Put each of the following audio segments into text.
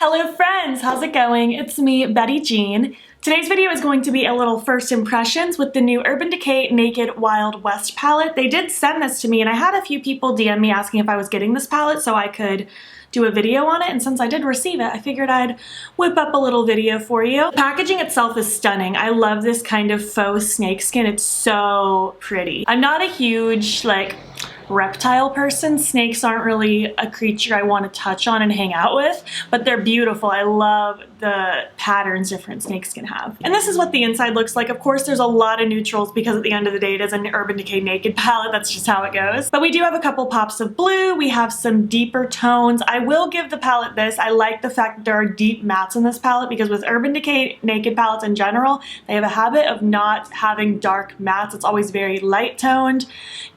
Hello friends, how's it going? It's me, Betty Jean. Today's video is going to be a little first impressions with the new Urban Decay Naked Wild West palette. They did send this to me and I had a few people DM me asking if I was getting this palette so I could do a video on it, and since I did receive it, I figured I'd whip up a little video for you. The packaging itself is stunning. I love this kind of faux snakeskin. It's so pretty. I'm not a huge reptile person. Snakes aren't really a creature I want to touch on and hang out with, but they're beautiful. I love the patterns different snakes can have. And this is what the inside looks like. Of course, there's a lot of neutrals because at the end of the day, it is an Urban Decay Naked palette. That's just how it goes. But we do have a couple pops of blue. We have some deeper tones. I will give the palette this. I like the fact that there are deep mattes in this palette because with Urban Decay Naked palettes in general, they have a habit of not having dark mattes. It's always very light toned.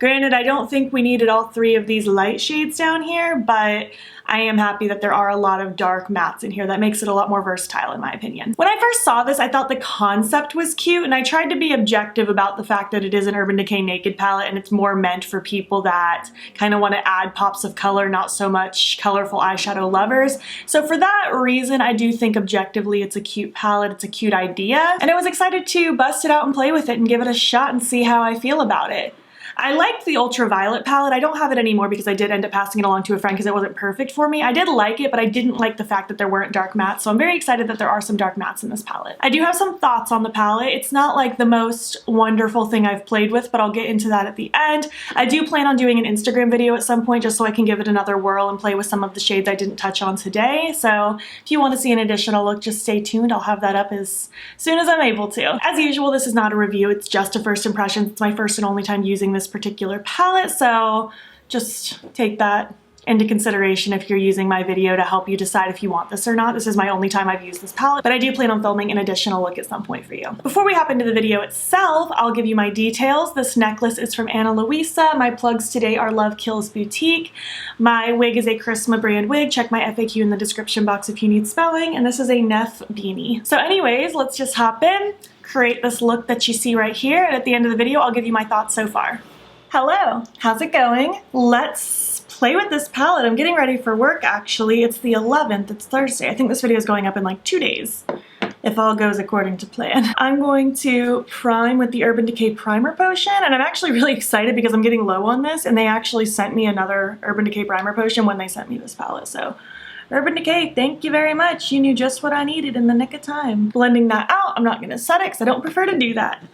Granted, I don't think we needed all three of these light shades down here, but I am happy that there are a lot of dark mattes in here. That makes it a lot more versatile in my opinion. When I first saw this, I thought the concept was cute, and I tried to be objective about the fact that it is an Urban Decay Naked palette and it's more meant for people that kind of want to add pops of color, not so much colorful eyeshadow lovers. So for that reason, I do think objectively it's a cute palette, it's a cute idea, and I was excited to bust it out and play with it and give it a shot and see how I feel about it. I liked the ultraviolet palette. I don't have it anymore because I did end up passing it along to a friend because it wasn't perfect for me. I did like it, but I didn't like the fact that there weren't dark mattes, so I'm very excited that there are some dark mattes in this palette. I do have some thoughts on the palette. It's not like the most wonderful thing I've played with, but I'll get into that at the end. I do plan on doing an Instagram video at some point just so I can give it another whirl and play with some of the shades I didn't touch on today. So if you want to see an additional look, just stay tuned. I'll have that up as soon as I'm able to. As usual, this is not a review. It's just a first impression. It's my first and only time using this particular palette, so just take that into consideration if you're using my video to help you decide if you want this or not. This is my only time I've used this palette, but I do plan on filming an additional look at some point for you. Before we hop into the video itself, I'll give you my details. This necklace is from Ana Luisa. My plugs today are Love Kills Boutique. My wig is a Charisma brand wig. Check my FAQ in the description box if you need spelling, and this is a Neff beanie. So anyways, let's just hop in, create this look that you see right here, and at the end of the video, I'll give you my thoughts so far. Hello, how's it going? Let's play with this palette. I'm getting ready for work actually. It's the 11th, it's Thursday. I think this video is going up in like 2 days, if all goes according to plan. I'm going to prime with the Urban Decay Primer Potion, and I'm actually really excited because I'm getting low on this, and they actually sent me another Urban Decay Primer Potion when they sent me this palette, so Urban Decay, thank you very much. You knew just what I needed in the nick of time. Blending that out, I'm not gonna set it because I don't prefer to do that.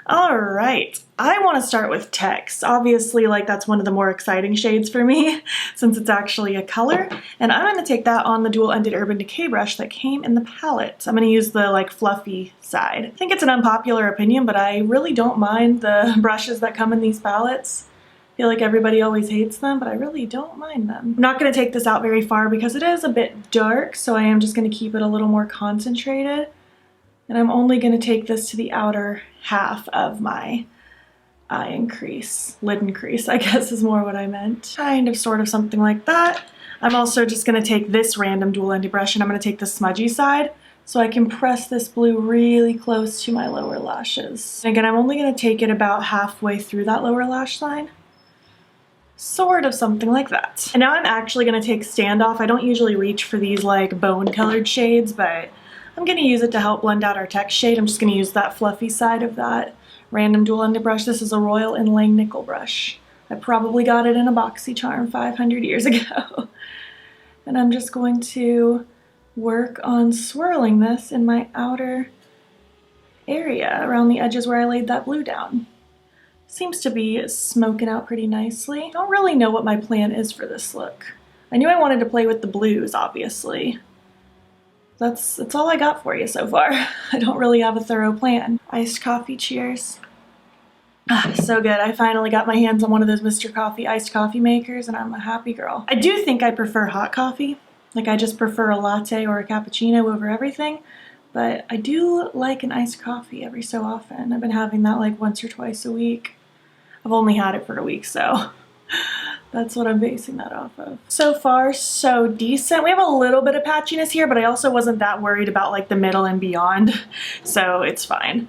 All right, I want to start with text. Obviously, that's one of the more exciting shades for me since it's actually a color. And I'm going to take that on the dual-ended Urban Decay brush that came in the palette. I'm going to use the fluffy side. I think it's an unpopular opinion, but I really don't mind the brushes that come in these palettes. I feel like everybody always hates them, but I really don't mind them. I'm not going to take this out very far because it is a bit dark, so I am just going to keep it a little more concentrated. And I'm only going to take this to the outer half of my eye crease, lid crease, I guess is more what I meant. Kind of, sort of, something like that. I'm also just going to take this random dual-ended brush and I'm going to take the smudgy side so I can press this blue really close to my lower lashes. And again, I'm only going to take it about halfway through that lower lash line. Sort of something like that. And now I'm actually going to take Standoff. I don't usually reach for these bone-colored shades, but I'm going to use it to help blend out our text shade. I'm just going to use that fluffy side of that random dual-ended brush. This is a Royal Inlay Nickel brush. I probably got it in a BoxyCharm 500 years ago. And I'm just going to work on swirling this in my outer area around the edges where I laid that blue down. Seems to be smoking out pretty nicely. I don't really know what my plan is for this look. I knew I wanted to play with the blues, obviously. That's all I got for you so far. I don't really have a thorough plan. Iced coffee, cheers. Ah, so good. I finally got my hands on one of those Mr. Coffee iced coffee makers and I'm a happy girl. I do think I prefer hot coffee. I just prefer a latte or a cappuccino over everything, but I do like an iced coffee every so often. I've been having that once or twice a week. I've only had it for a week, so that's what I'm basing that off of. So far, so decent. We have a little bit of patchiness here, but I also wasn't that worried about the middle and beyond, so it's fine.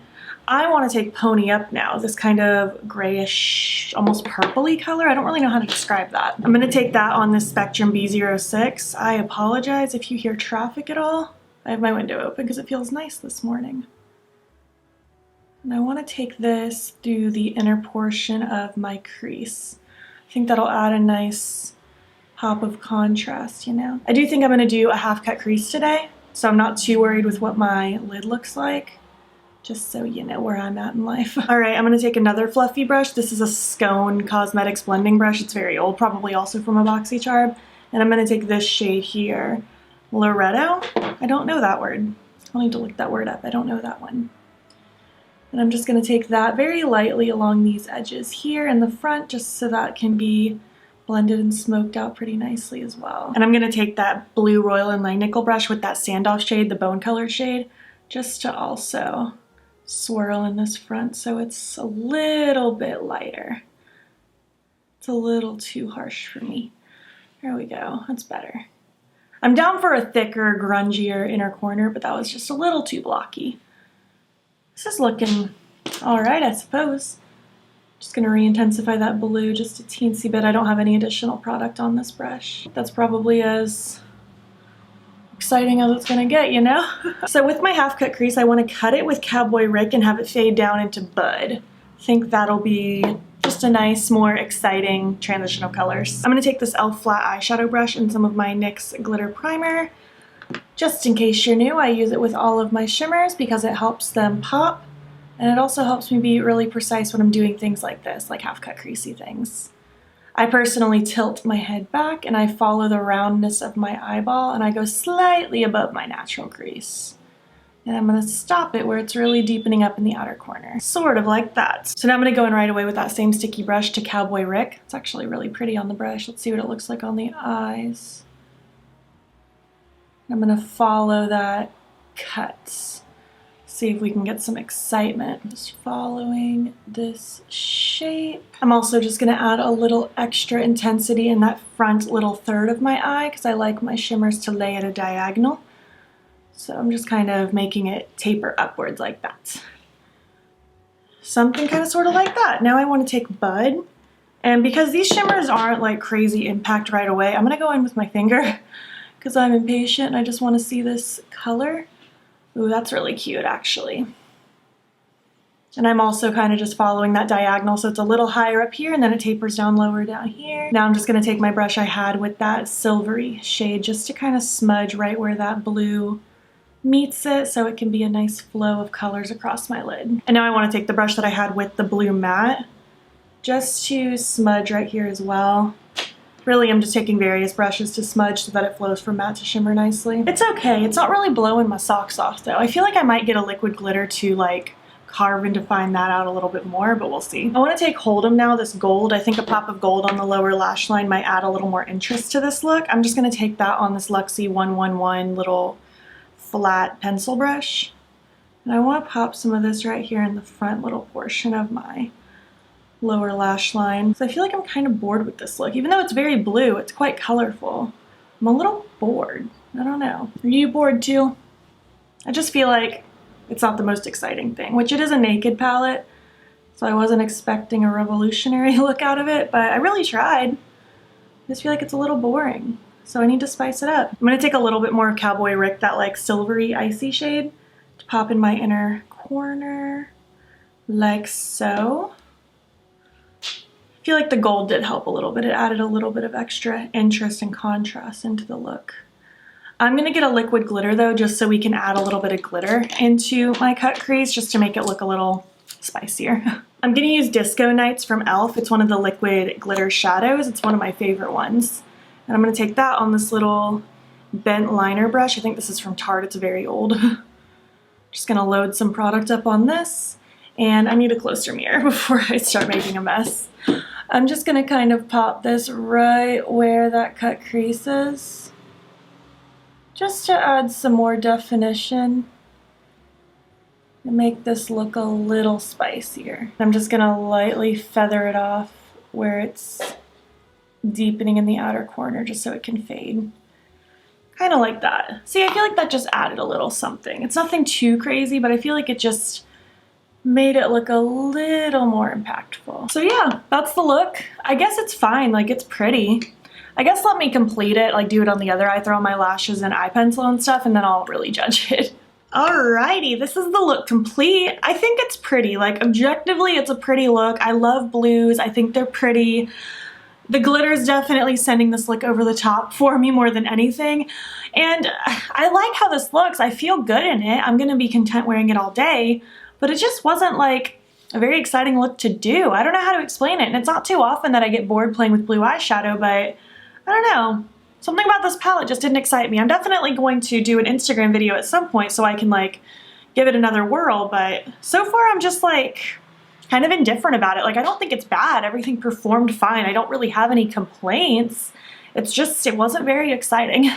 I want to take Pony Up now, this kind of grayish, almost purpley color. I don't really know how to describe that. I'm going to take that on this Spectrum B06. I apologize if you hear traffic at all. I have my window open because it feels nice this morning. And I want to take this through the inner portion of my crease. I think that'll add a nice pop of contrast, you know? I do think I'm going to do a half cut crease today, so I'm not too worried with what my lid looks like, just so you know where I'm at in life. All right, I'm going to take another fluffy brush. This is a Scone Cosmetics blending brush. It's very old, probably also from a BoxyCharm. And I'm going to take this shade here, Loretto. I don't know that word. I'll need to look that word up. I don't know that one. And I'm just going to take that very lightly along these edges here in the front, just so that can be blended and smoked out pretty nicely as well. And I'm going to take that blue Royal Inlay Nickel brush with that Standoff shade, the bone colored shade, just to also swirl in this front so it's a little bit lighter. It's a little too harsh for me. There we go. That's better. I'm down for a thicker, grungier inner corner, but that was just a little too blocky. This is looking all right, I suppose. Just gonna re-intensify that blue just a teensy bit. I don't have any additional product on this brush. That's probably as exciting as it's gonna get, you know? So with my half cut crease, I wanna cut it with Cowboy Rick and have it fade down into Bud. I think that'll be just a nice, more exciting transition of colors. I'm gonna take this e.l.f. flat eyeshadow brush and some of my NYX Glitter Primer. Just in case you're new, I use it with all of my shimmers because it helps them pop, and it also helps me be really precise when I'm doing things like this, like half cut creasy things. I personally tilt my head back and I follow the roundness of my eyeball and I go slightly above my natural crease. And I'm gonna stop it where it's really deepening up in the outer corner. Sort of like that. So now I'm gonna go in right away with that same sticky brush to Cowboy Rick. It's actually really pretty on the brush. Let's see what it looks like on the eyes. I'm gonna follow that cut. See if we can get some excitement. Just following this shape. I'm also just gonna add a little extra intensity in that front little third of my eye because I like my shimmers to lay at a diagonal. So I'm just kind of making it taper upwards like that. Something kind of sort of like that. Now I want to take Bud. And because these shimmers aren't like crazy impact right away, I'm gonna go in with my finger because I'm impatient and I just want to see this color. Ooh, that's really cute actually. And I'm also kind of just following that diagonal so it's a little higher up here and then it tapers down lower down here. Now I'm just going to take my brush I had with that silvery shade just to kind of smudge right where that blue meets it so it can be a nice flow of colors across my lid. And now I want to take the brush that I had with the blue matte just to smudge right here as well. Really, I'm just taking various brushes to smudge so that it flows from matte to shimmer nicely. It's okay. It's not really blowing my socks off though. I feel like I might get a liquid glitter to like carve and define that out a little bit more, but we'll see. I want to take Hold'em now, this gold. I think a pop of gold on the lower lash line might add a little more interest to this look. I'm just going to take that on this Luxie 111 little flat pencil brush. And I want to pop some of this right here in the front little portion of my lower lash line. So I feel like I'm kind of bored with this look. Even though it's very blue, it's quite colorful. I'm a little bored. I don't know. Are you bored too? I just feel like it's not the most exciting thing, which it is a naked palette, so I wasn't expecting a revolutionary look out of it, but I really tried. I just feel like it's a little boring, so I need to spice it up. I'm gonna take a little bit more of Cowboy Rick, that like silvery icy shade, to pop in my inner corner, like so. I feel like the gold did help a little bit. It added a little bit of extra interest and contrast into the look. I'm gonna get a liquid glitter though, just so we can add a little bit of glitter into my cut crease, just to make it look a little spicier. I'm gonna use Disco Nights from e.l.f. It's one of the liquid glitter shadows. It's one of my favorite ones. And I'm gonna take that on this little bent liner brush. I think this is from Tarte, it's very old. Just gonna load some product up on this. And I need a closer mirror before I start making a mess. I'm just gonna kind of pop this right where that cut crease is, just to add some more definition and make this look a little spicier. I'm just gonna lightly feather it off where it's deepening in the outer corner just so it can fade. Kind of like that. See, I feel like that just added a little something. It's nothing too crazy, but I feel like it just made it look a little more impactful. So yeah, that's the look. I guess it's fine, like it's pretty. I guess let me complete it, like do it on the other eye, throw on my lashes and eye pencil and stuff, and then I'll really judge it. Alrighty, this is the look complete. I think it's pretty, like objectively it's a pretty look. I love blues, I think they're pretty. The glitter is definitely sending this look over the top for me more than anything. And I like how this looks, I feel good in it. I'm gonna be content wearing it all day, but it just wasn't like a very exciting look to do. I don't know how to explain it, and it's not too often that I get bored playing with blue eyeshadow, but I don't know. Something about this palette just didn't excite me. I'm definitely going to do an Instagram video at some point so I can like give it another whirl, but so far I'm just like kind of indifferent about it. Like I don't think it's bad. Everything performed fine. I don't really have any complaints. It's just, it wasn't very exciting.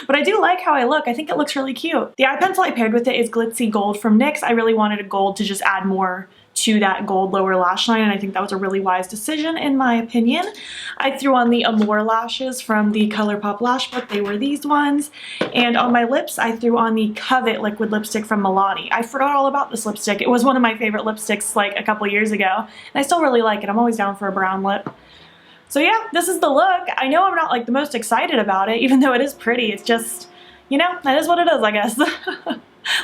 But I do like how I look. I think it looks really cute. The eye pencil I paired with it is Glitzy Gold from NYX. I really wanted a gold to just add more to that gold lower lash line, and I think that was a really wise decision in my opinion. I threw on the Amor Lashes from the Colourpop lash book. They were these ones. And on my lips, I threw on the Covet liquid lipstick from Milani. I forgot all about this lipstick. It was one of my favorite lipsticks like a couple years ago, and I still really like it. I'm always down for a brown lip. So yeah, this is the look. I know I'm not like the most excited about it, even though it is pretty. It's just, you know, that is what it is, I guess.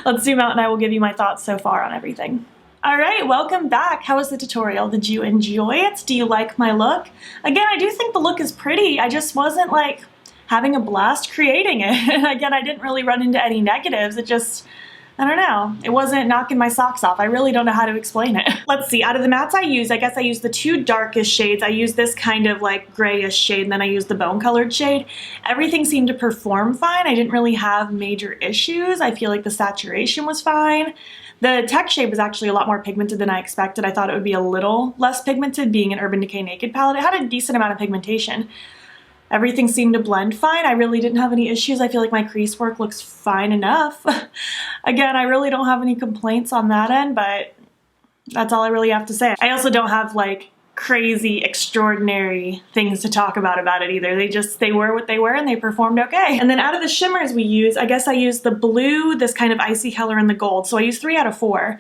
Let's zoom out and I will give you my thoughts so far on everything. Alright, welcome back. How was the tutorial? Did you enjoy it? Do you like my look? Again, I do think the look is pretty. I just wasn't like having a blast creating it. And again, I didn't really run into any negatives. It just, I don't know. It wasn't knocking my socks off. I really don't know how to explain it. Let's see, out of the mattes I used, I guess I used the two darkest shades. I used this kind of like grayish shade, and then I used the bone colored shade. Everything seemed to perform fine. I didn't really have major issues. I feel like the saturation was fine. The tech shade was actually a lot more pigmented than I expected. I thought it would be a little less pigmented being an Urban Decay Naked palette. It had a decent amount of pigmentation. Everything seemed to blend fine. I really didn't have any issues. I feel like my crease work looks fine enough. Again, I really don't have any complaints on that end, but that's all I really have to say. I also don't have like crazy, extraordinary things to talk about it either. They were what they were and they performed okay. And then out of the shimmers we use, I guess I used the blue, this kind of icy color, and the gold. So I used 3 out of 4.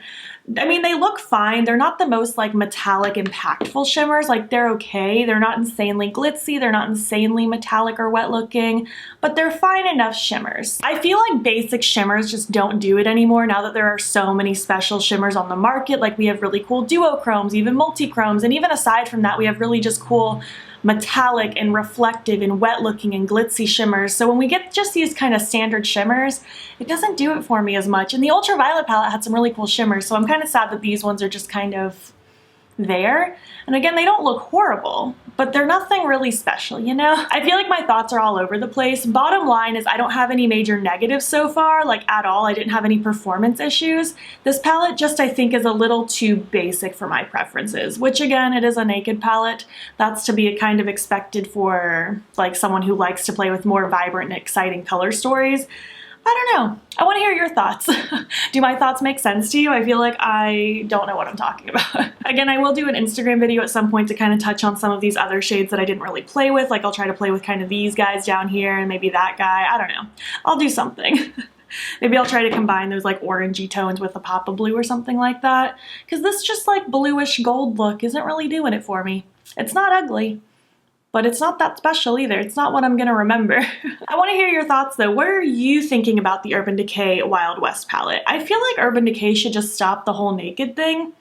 I mean, they look fine. They're not the most like metallic, impactful shimmers. Like they're okay. They're not insanely glitzy. They're not insanely metallic or wet looking, but they're fine enough shimmers. I feel like basic shimmers just don't do it anymore now that there are so many special shimmers on the market. Like we have really cool duochromes, even multi-chromes, and even aside from that, we have really just cool metallic and reflective and wet looking and glitzy shimmers. So when we get just these kind of standard shimmers, it doesn't do it for me as much. And the ultraviolet palette had some really cool shimmers, so I'm kind of sad that these ones are just kind of there. And again, they don't look horrible, but they're nothing really special, you know? I feel like my thoughts are all over the place. Bottom line is I don't have any major negatives so far, like at all. I didn't have any performance issues. This palette just, I think, is a little too basic for my preferences, which again, it is a naked palette. That's to be kind of expected for like someone who likes to play with more vibrant and exciting color stories. I don't know. I want to hear your thoughts. Do my thoughts make sense to you? I feel like I don't know what I'm talking about. Again, I will do an Instagram video at some point to kind of touch on some of these other shades that I didn't really play with. Like I'll try to play with kind of these guys down here and maybe that guy. I don't know. I'll do something. Maybe I'll try to combine those like orangey tones with a pop of blue or something like that. Because this just like bluish gold look isn't really doing it for me. It's not ugly, but it's not that special either. It's not what I'm gonna remember. I wanna hear your thoughts though. What are you thinking about the Urban Decay Wild West palette? I feel like Urban Decay should just stop the whole naked thing,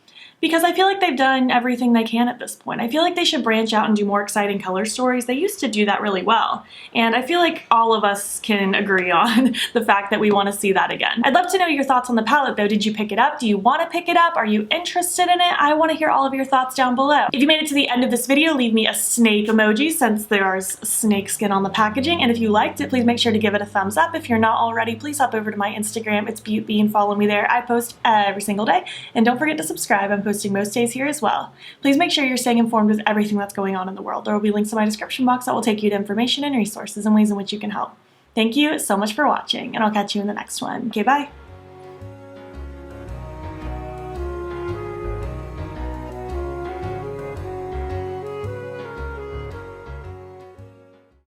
because I feel like they've done everything they can at this point. I feel like they should branch out and do more exciting color stories. They used to do that really well. And I feel like all of us can agree on the fact that we want to see that again. I'd love to know your thoughts on the palette though. Did you pick it up? Do you want to pick it up? Are you interested in it? I want to hear all of your thoughts down below. If you made it to the end of this video, leave me a snake emoji since there's snake skin on the packaging. And if you liked it, please make sure to give it a thumbs up. If you're not already, please hop over to my Instagram. It's BeautyBee and follow me there. I post every single day. And don't forget to subscribe. I'm posting most days here as well. Please make sure you're staying informed with everything that's going on in the world. There will be links in my description box that will take you to information and resources and ways in which you can help. Thank you so much for watching, and I'll catch you in the next one. Okay, bye.